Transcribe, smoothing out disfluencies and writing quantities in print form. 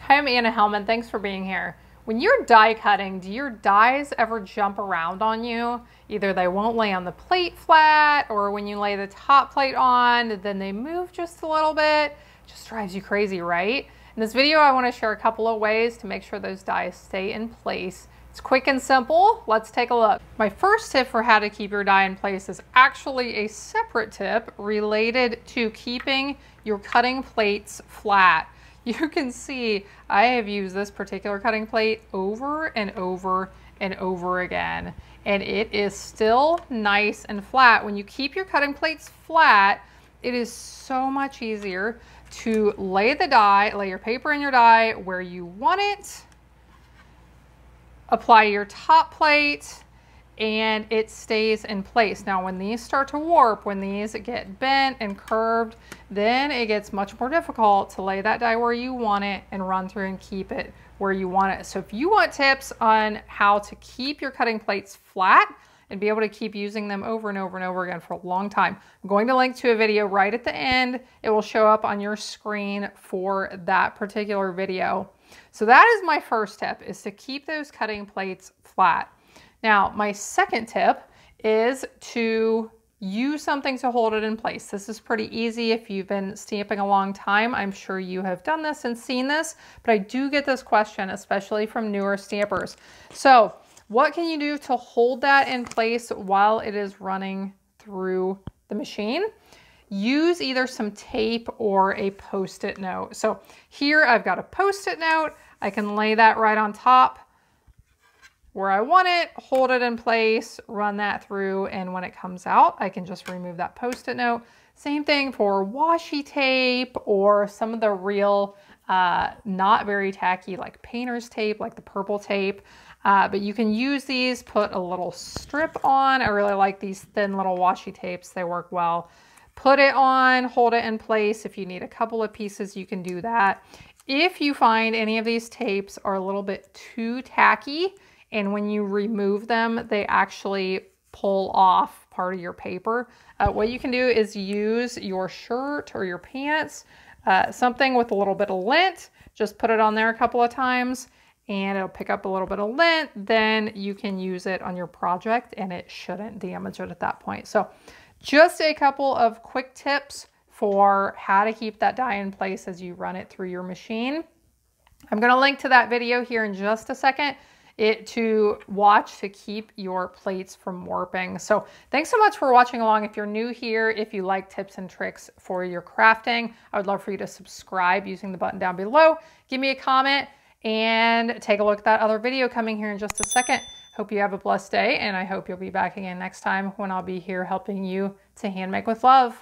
Hi, I'm Anna Helman. Thanks for being here. When you're die cutting, do your dies ever jump around on you? Either they won't lay on the plate flat, or when you lay the top plate on, then they move just a little bit. It just drives you crazy, right? In this video, I want to share a couple of ways to make sure those dies stay in place. It's quick and simple. Let's take a look. My first tip for how to keep your die in place is actually a separate tip related to keeping your cutting plates flat. You can see I have used this particular cutting plate over and over and over again, and it is still nice and flat. When you keep your cutting plates flat, it is so much easier to lay the die, lay your paper in your die where you want it, apply your top plate, and it stays in place. Now, when these start to warp, when these get bent and curved, then it gets much more difficult to lay that die where you want it and run through and keep it where you want it. So if you want tips on how to keep your cutting plates flat and be able to keep using them over and over and over again for a long time, I'm going to link to a video right at the end. It will show up on your screen for that particular video. So that is my first tip, is to keep those cutting plates flat. Now, my second tip is to use something to hold it in place. This is pretty easy. If you've been stamping a long time, I'm sure you have done this and seen this, but I do get this question, especially from newer stampers. So what can you do to hold that in place while it is running through the machine? Use either some tape or a Post-it note. So here I've got a Post-it note. I can lay that right on top where I want it, hold it in place, run that through, and when it comes out, I can just remove that Post-it note. Same thing for washi tape or some of the real, not very tacky, like painter's tape, like the purple tape. But you can use these, put a little strip on. I really like these thin little washi tapes. They work well. Put it on, hold it in place. If you need a couple of pieces, you can do that. If you find any of these tapes are a little bit too tacky, and when you remove them, they actually pull off part of your paper, what you can do is use your shirt or your pants, something with a little bit of lint, just put it on there a couple of times and it'll pick up a little bit of lint. Then you can use it on your project and it shouldn't damage it at that point. So just a couple of quick tips for how to keep that die in place as you run it through your machine. I'm going to link to that video here in just a second to watch to keep your plates from warping. So thanks so much for watching along. If you're new here, if you like tips and tricks for your crafting, I would love for you to subscribe using the button down below. Give me a comment and take a look at that other video coming here in just a second. Hope you have a blessed day, and I hope you'll be back again next time when I'll be here helping you to hand make with love.